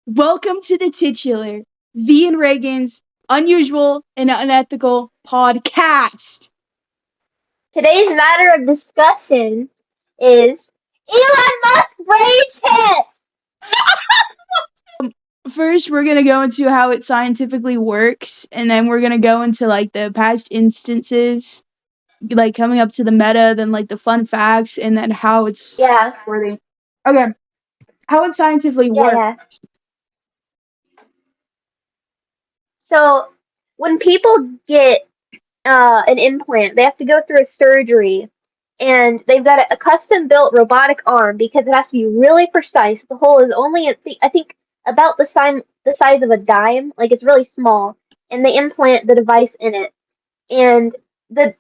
Welcome to the titular Vee and Reagan's unusual and unethical podcast. Today's matter of discussion is Elon Musk brain chip. First, we're going to go into how it scientifically works, and then we're going to go into like the past instances, like coming up to the meta, then like the fun facts, and then how it's Yeah, worthy. Okay, how it scientifically yeah, works. yeah. So when people get an implant, they have to go through a surgery, and they've got a custom built robotic arm because it has to be really precise. The hole is only I think about the size of a dime, like it's really small, and they implant the device in it. And the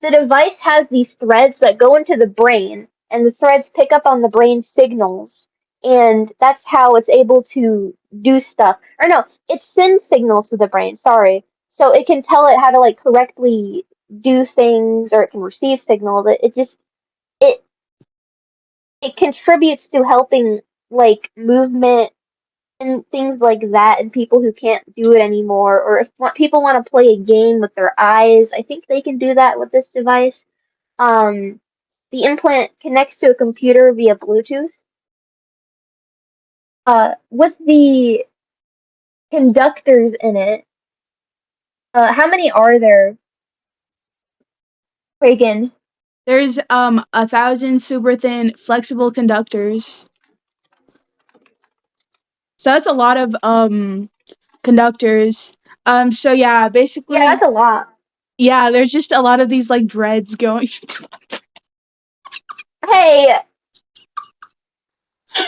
the device has these threads that go into the brain, and the threads pick up on the brain's signals, and that's how it's able to do stuff. Or no, it sends signals to the brain, sorry. So it can tell it how to like correctly do things, or it can receive signals. It it contributes to helping like movement and things like that, and people who can't do it anymore, or if people want to play a game with their eyes, I think they can do that with this device. um, the implant connects to a computer via Bluetooth. With the conductors in it, how many are there, Reagan? There's 1,000 super thin flexible conductors. So that's a lot of conductors. So yeah, Yeah, basically, that's a lot. yeah, there's just a lot of these like dreads going into Hey,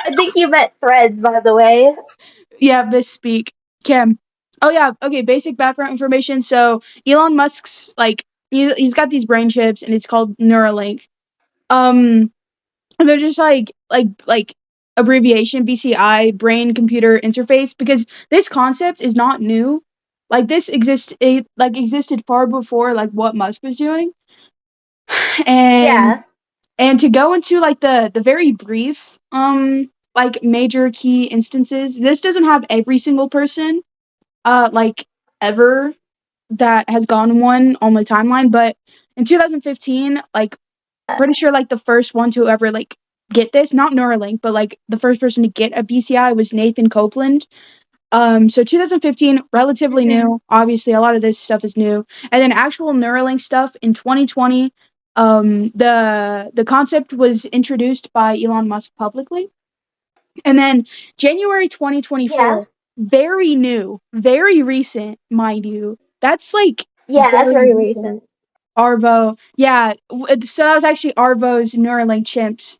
I think you meant threads, by the way. yeah, misspeak. Kim. Oh yeah, okay, basic background information. So Elon Musk's like he's got these brain chips and it's called Neuralink. And they're just like abbreviation BCI, brain computer interface, because this concept is not new. Like this existed far before like what Musk was doing. And Yeah, And to go into like the very brief like major key instances, this doesn't have every single person like ever that has gone one on my timeline, but in 2015, like pretty sure like the first one to ever like get this, not Neuralink, but like the first person to get a BCI was Nathan Copeland. So 2015, relatively hmm, new. Obviously, a lot of this stuff is new. And then actual Neuralink stuff in 2020. The concept was introduced by Elon Musk publicly, and then January yeah, 2024, very new, very recent, mind you. That's like yeah, that's very very recent. recent. Arvo, yeah. So that was actually Arvo's Neuralink chimps,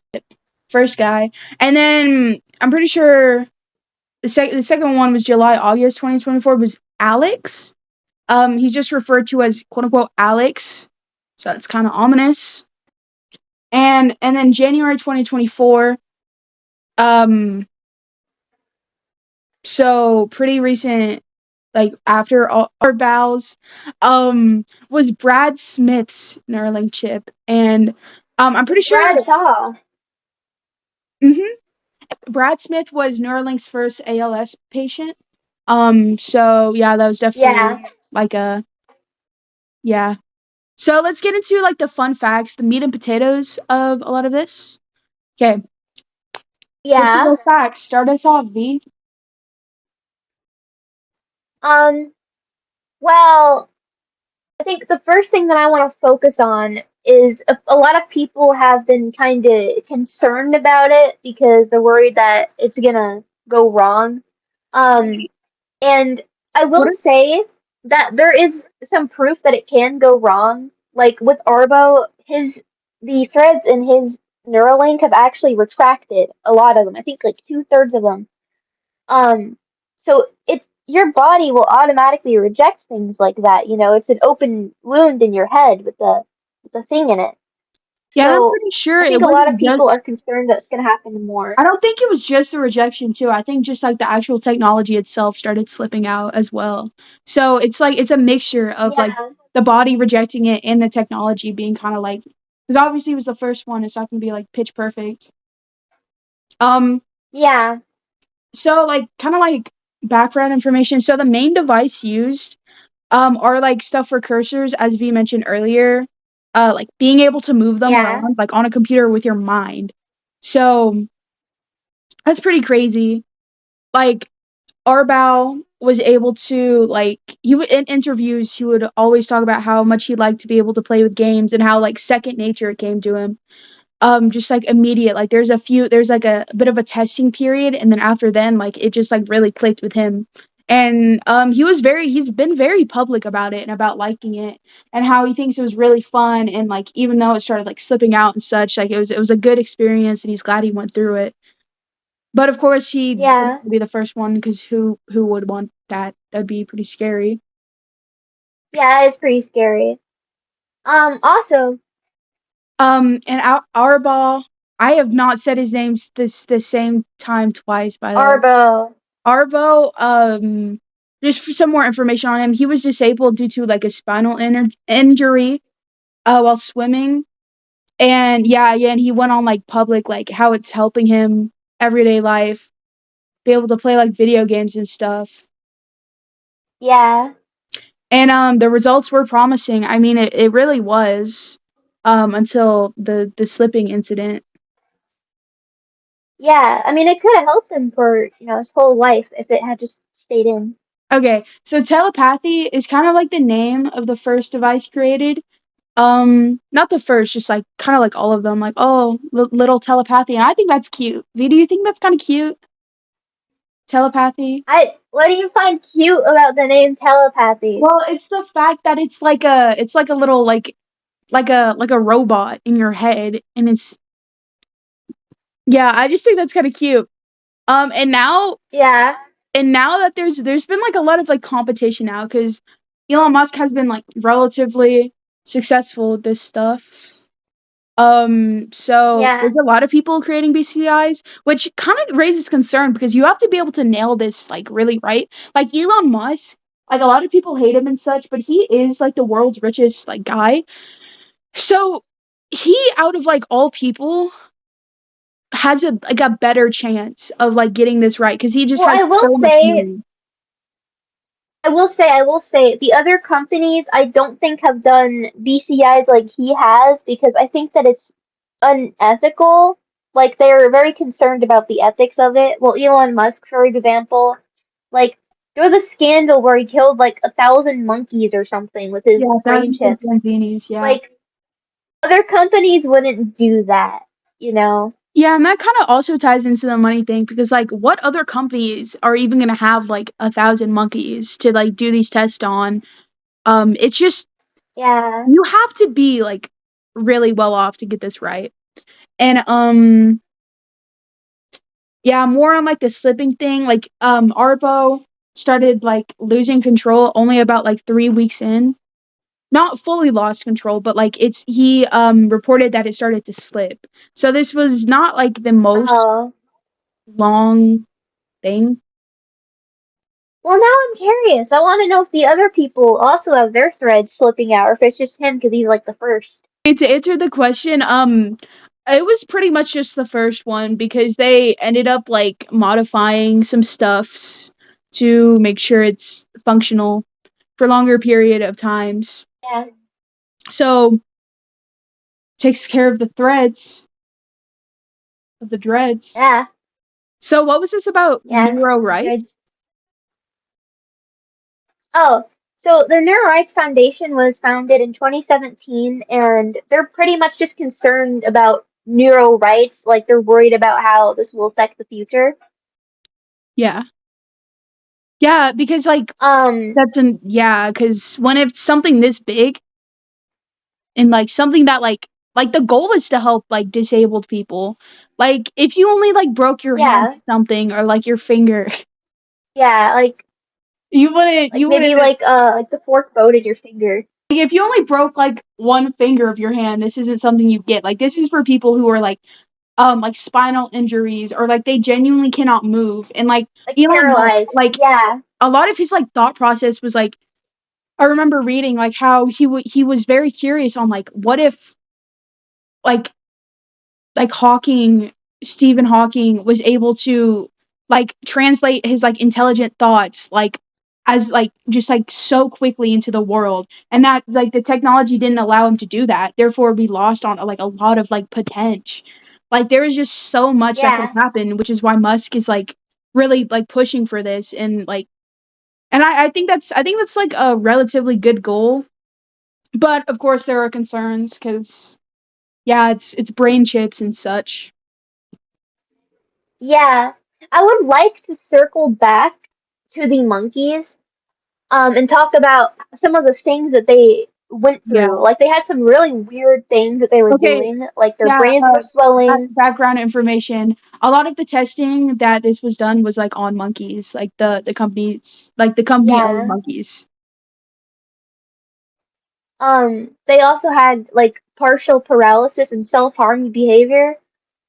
first guy, and then I'm pretty sure the second one was August 2024 was Alex. He's just referred to as quote unquote Alex, so that's kind of ominous. And then January 2024, um, so pretty recent, like after all our bows, was Brad Smith's Neuralink chip, and I'm pretty sure. Brad Shaw. hmm Brad Smith was Neuralink's first ALS patient. So yeah, that was definitely Yeah, like a yeah. So let's get into like the fun facts, the meat and potatoes of a lot of this. Okay, yeah. typical facts. Start us off, V. Um, well, I think the first thing that I want to focus on is a lot of people have been kind of concerned about it because they're worried that it's gonna go wrong. Um, and I What? will say that there is some proof that it can go wrong. Like with Arbo, the threads in his Neuralink have actually retracted a lot of them. I think like 2/3 of them. Um, so it's your body will automatically reject things like that. It's an open wound in your head with the thing in it. Yeah, I'm So pretty sure I it think a lot of wasn't people just. are concerned that's going to happen more. I don't think it was just the rejection too. I think just like the actual technology itself started slipping out as well. So it's like it's a mixture of like Yeah, the body rejecting it and the technology being kind of like, because obviously it was the first one. It's not gonna be like pitch perfect. Um, yeah. So like kind of like background information. So the main device used are like stuff for cursors, as V mentioned earlier. Like being able to move them Yeah. around like on a computer with your mind. So that's pretty crazy. Like Arbow was able to like he would in interviews he would always talk about how much he liked to be able to play with games and how like second nature it came to him. Just like immediate, like there's like a bit of a testing period, and then after then like it just like really clicked with him. And he's been very public about it and about liking it and how he thinks it was really fun, and like even though it started like slipping out and such, like it was a good experience and he's glad he went through it. But of course, he didn't Yeah. want to be the first one because who would want that? That'd be pretty scary. Yeah, it's pretty scary. Also, And our ball, I have not said his name this the same time twice. By the way, Arbo. Arvo. Just for some more information on him, he was disabled due to like a spinal injury, while swimming. And yeah, and he went on like public like how it's helping him everyday life, be able to play like video games and stuff. Yeah. And the results were promising. I mean, it really was, until the slipping incident. Yeah. I mean, it could have helped him for, his whole life if it had just stayed in. Okay, so telepathy is kind of like the name of the first device created. Not the first, just like kind of like all of them. Like, oh, little telepathy, and I think that's cute. V, do you think that's kind of cute? Telepathy. What do you find cute about the name telepathy? Well, it's the fact that it's like a little like a robot in your head, and it's yeah. I just think that's kind of cute. And now Yeah. that there's been like a lot of like competition now because Elon Musk has been like relatively successful with this stuff. So Yeah. there's a lot of people creating BCIs, which kind of raises concern because you have to be able to nail this like really right. Like Elon Musk, like a lot of people hate him and such, but he is like the world's richest like guy. So he out of like all people has a better chance of like getting this right because he just Well, has so much money. I will say, the other companies I don't think have done BCIs like he has because I think that it's unethical. Like they're very concerned about the ethics of it. Well, Elon Musk, for example, like there was a scandal where he killed like 1,000 monkeys or something with his Yeah, brain thousands of chips. Lamborghinis, yeah. Like other companies wouldn't do that, you know? Yeah, and that kind of also ties into the money thing because, like, what other companies are even gonna have like 1,000 monkeys to like do these tests on? It's just Yeah, you have to be like really well off to get this right. And yeah, more on like the slipping thing. Like, Arbo started like losing control only about like 3 weeks in. Not fully lost control, but like he reported that it started to slip. So this was not like the most oh. long thing. Well, now I'm curious. I want to know if the other people also have their threads slipping out, or if it's just him because he's like the first. To answer the question, it was pretty much just the first one because they ended up like modifying some stuffs to make sure it's functional for longer period of times. Yeah, So takes care of the threads of the dreads. yeah, So what was this about yeah. neuro The rights? threads. Oh, so the Neural Rights Foundation was founded in 2017, and they're pretty much just concerned about neural rights. Like they're worried about how this will affect the future. Yeah. Yeah, because like Um, because when it's something this big and like something that like the goal is to help like disabled people. Like if you only like broke your hand yeah, or something or like your finger, yeah, you maybe wouldn't like the fork bone in your finger. like if you only broke like one finger of your hand, this isn't something you get. Like this is for people who are like spinal injuries or like they genuinely cannot move. And like Like Elon Musk, paralyzed. like Yeah, a lot of his like thought process was like I remember reading like how he was very curious on like what if like Stephen Hawking was able to like translate his like intelligent thoughts like as like just like so quickly into the world, and that like the technology didn't allow him to do that, therefore we lost on like a lot of like potential. Like there is just so much that could Yeah. happen, which is why Musk is like really like pushing for this. And like, and I think that's like a relatively good goal, but of course there are concerns because yeah, it's brain chips and such. Yeah. I would like to circle back to the monkeys, and talk about some of the things that they went Yeah. through. Like they had some really weird things that they were Okay. doing. Like their Yeah, brains were swelling. background information. A lot of the testing that this was done was like on monkeys, like the company owned Yeah. monkeys. They also had like partial paralysis and self-harming behavior,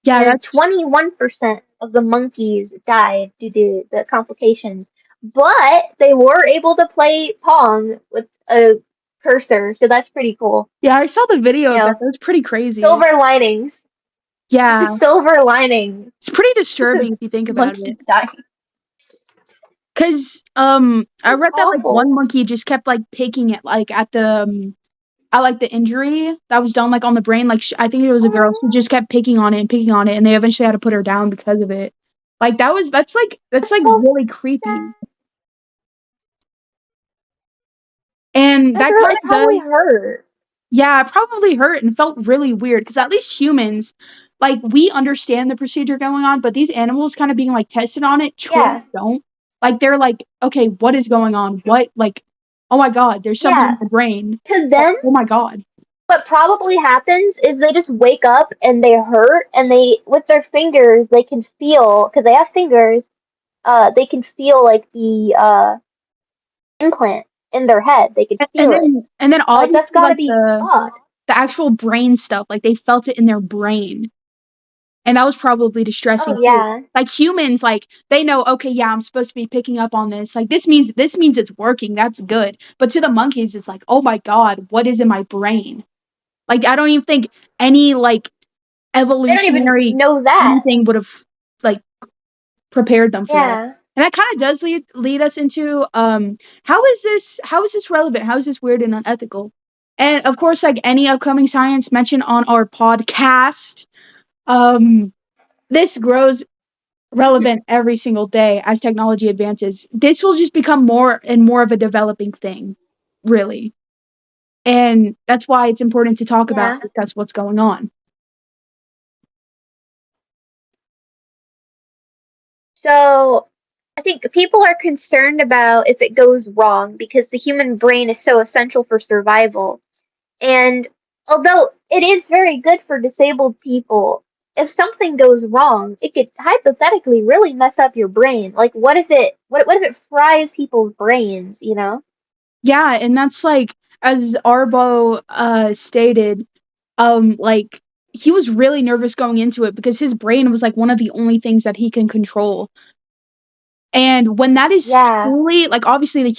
Yeah, and that's 21% of the monkeys died due to the complications. But they were able to play Pong with a cursor, so that's pretty cool. yeah. I saw the video You of that. know, That was pretty crazy. silver linings. Yeah, Silver linings. it's pretty disturbing if you think about Monkeys it. dying. Cause I It's read that like one awful. monkey just kept like picking it like at like the injury that was done like on the brain. Like I think it was a girl. She Oh, just kept picking on it and picking on it, and they eventually had to put her down because of it. Like that's that's like so really sad. creepy. And That's that really, kind it of does, probably hurt. yeah, it probably hurt and felt really weird because at least humans, like, we understand the procedure going on, but these animals kind of being like tested on it truly Yeah, don't. Like, they're like, okay, what is going on? What, like, oh my God, there's something in yeah. the brain. To Oh, them, oh my God. what probably happens is they just wake up and they hurt, and they, with their fingers, they can feel, because they have fingers, they can feel like the implant in their head. They can And feel it. then Like that's obviously, gotta like, be odd. the actual brain stuff, like, they felt it in their brain. And that was probably Oh distressing too. yeah, Like humans, like they know, okay, yeah, I'm supposed to be picking up on this. Like this means it's working. That's good. But to the monkeys, it's like, oh my God, what is in my brain? Like I don't even think any like they don't even evolutionary know that. anything would have like prepared them for that. Yeah, And that kind of does lead us into how is this relevant? How is this weird and unethical? And of course, like any upcoming science mentioned on our podcast, um, this grows relevant every single day as technology advances. This will just become more and more of a developing thing, really. And that's why it's important to talk about yeah. and discuss what's going on. So I think people are concerned about if it goes wrong because the human brain is so essential for survival. And although it is very good for disabled people, if something goes wrong, it could hypothetically really mess up your brain. Like what if it fries people's brains, you know? Yeah, and that's like as Arbo stated, like he was really nervous going into it because his brain was like one of the only things that he can control. And when that is Yeah. truly like obviously the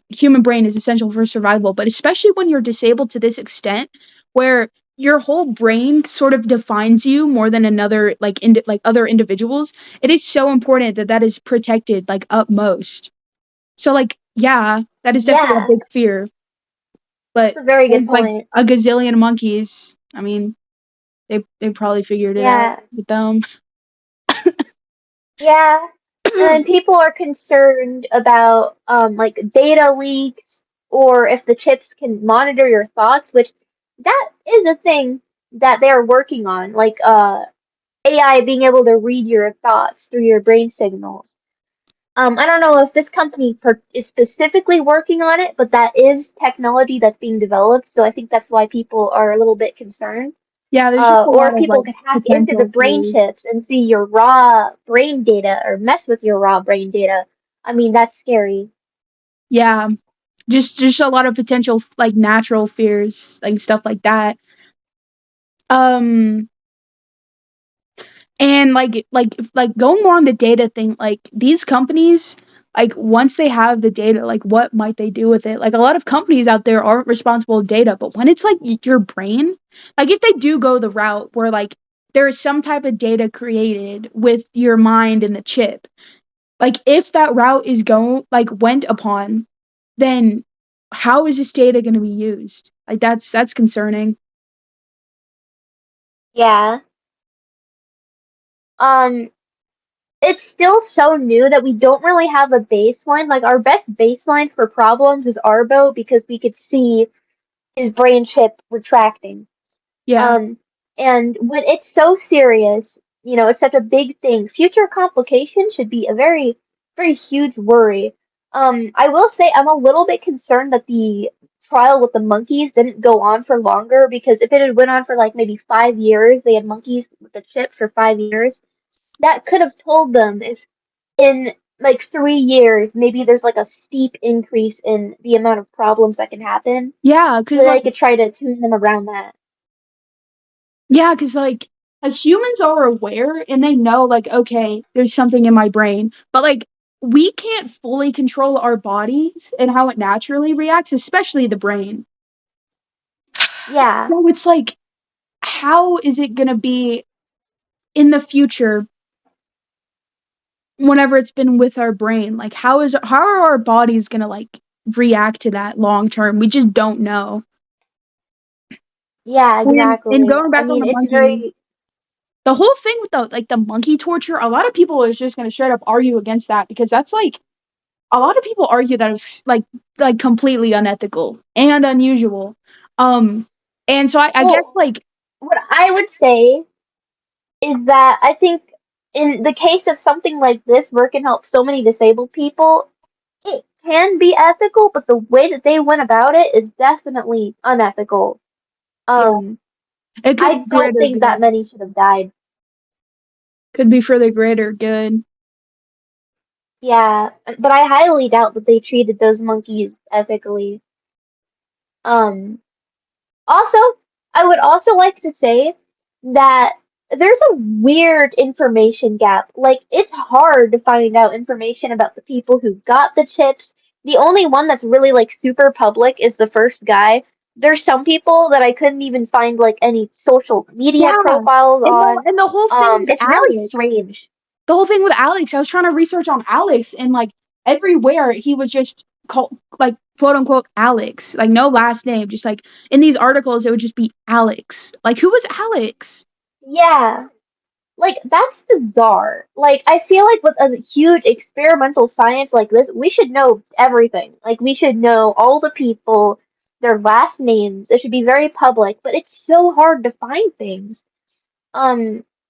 human brain is essential for survival, but especially when you're disabled to this extent where your whole brain sort of defines you more than another like other individuals, it is so important that that is protected like utmost. So like yeah, that is definitely a Yeah. big fear, but That's a very there's good like point. a gazillion monkeys. I mean, they probably figured it out Yeah. with them. Yeah. And then people are concerned about like data leaks, or if the chips can monitor your thoughts, which that is a thing that they're working on, like AI being able to read your thoughts through your brain signals. I don't know if this company is specifically working on it, but that is technology that's being developed, so I think that's why people are a little bit concerned. Yeah, there's just a Or lot if of people like could hack into the potential brain fears. chips and see your raw brain data or mess with your raw brain data, I mean, that's scary. Yeah, just a lot of potential like natural fears, like stuff like that. Um, and like going more on the data thing, like these companies, like once they have the data, like what might they do with it? Like a lot of companies out there aren't responsible with data, but when it's like your brain, like if they do go the route where like there is some type of data created with your mind and the chip, Like if that route is went upon, then how is this data going to be used? Like that's concerning. Yeah. Um, it's still so new that we don't really have a baseline. Like our best baseline for problems is Arbo because we could see his brain chip retracting. Yeah. Um, and when it's so serious, it's such a big thing. Future complications should be a very, very huge worry. I will say I'm a little bit concerned that the trial with the monkeys didn't go on for longer because if it had went on for like maybe 5 years, they had monkeys with the chips for 5 years, that could have told them if in like 3 years, maybe there's like a steep increase in the amount of problems that can happen, Yeah, so cuz that like I could try to tune them around that. yeah, cuz like humans are aware and they know like okay, there's something in my brain. But like we can't fully control our bodies and how it naturally reacts, especially the brain. Yeah. So it's like how is it going to be in the future whenever it's been with our brain? Like how are our bodies going to like react to that long term? We just don't know. Yeah, And exactly. going I back on mean, the it's monkey, very, the whole thing with the monkey torture, a lot of people is just going to straight up argue against that because that's like a lot of people argue that it's like completely unethical and unusual. Um and so I guess well, like what I would say is that I think in the case of something like this, where it can help so many disabled people, it can be ethical, but the way that they went about it is definitely unethical. yeah, Um, it could I be don't greater think that good. many should have died. Could be for the greater good. Yeah, but I highly doubt that they treated those monkeys ethically. Um, Also, I would also like to say that there's a weird information gap. Like, it's hard to find out information about the people who got the chips. The only one that's really like super public is the first guy. There's some people that I couldn't even find like any social media Yeah. profiles on. And the whole thing with It's really Alex, strange. I was trying to research on Alex, and like everywhere he was just called like quote unquote Alex, like no last name, just like in these articles it would just be Alex. Like who was Alex? Yeah. Like that's bizarre. Like I feel like with a huge experimental science like this, we should know everything. Like we should know all the people, their last names. It should be very public, but it's so hard to find things.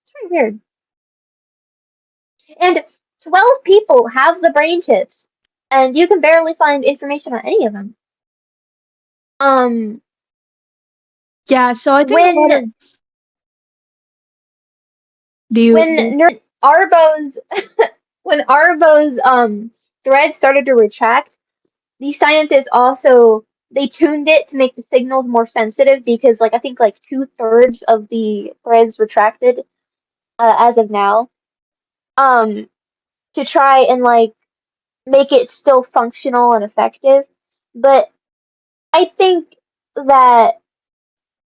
It's very weird. And 12 people have the brain chips, and you can barely find information on any of them. Um, Yeah, so I think a when lot of do when you Arbo's when Arbo's thread started to retract, the scientists also they tuned it to make the signals more sensitive because like I think like 2/3 of the threads retracted as of now to try and like make it still functional and effective. But I think that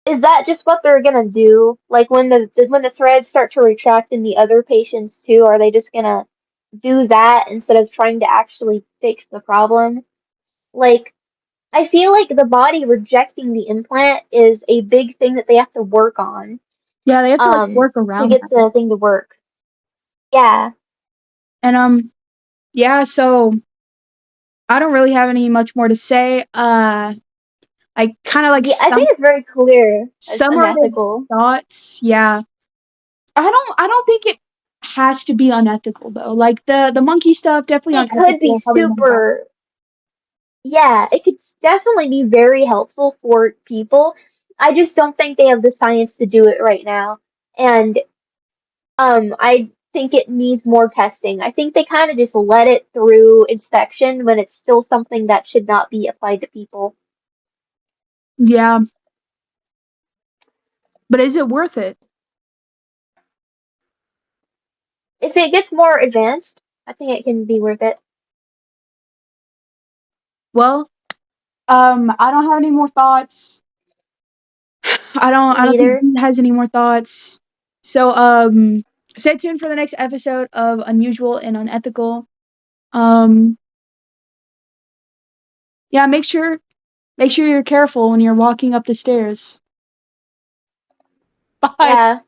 is that just what they're gonna do? Like when the threads start to retract in the other patients too, are they just gonna do that instead of trying to actually fix the problem? Like I feel like the body rejecting the implant is a big thing that they have to work on, yeah, they have to like work to around get that. the thing to work. Yeah. And yeah, so I don't really have any much more to say. I kind of like Yeah, I think it's very clear as summarized unethical. thoughts. Yeah. I don't think it has to be unethical though. Like the monkey stuff definitely It could be unethical, probably not bad. super, yeah, it could definitely be very helpful for people. I just don't think they have the science to do it right now. And I think it needs more testing. I think they kind of just let it through inspection when it's still something that should not be applied to people. Yeah, but is it worth it? If it gets more advanced, I think it can be worth it. Well, I don't have any more thoughts. Me I don't think neither. he has any more thoughts. So stay tuned for the next episode of Unusual and Unethical. Yeah, make sure you're careful when you're walking up the stairs. Bye. Yeah.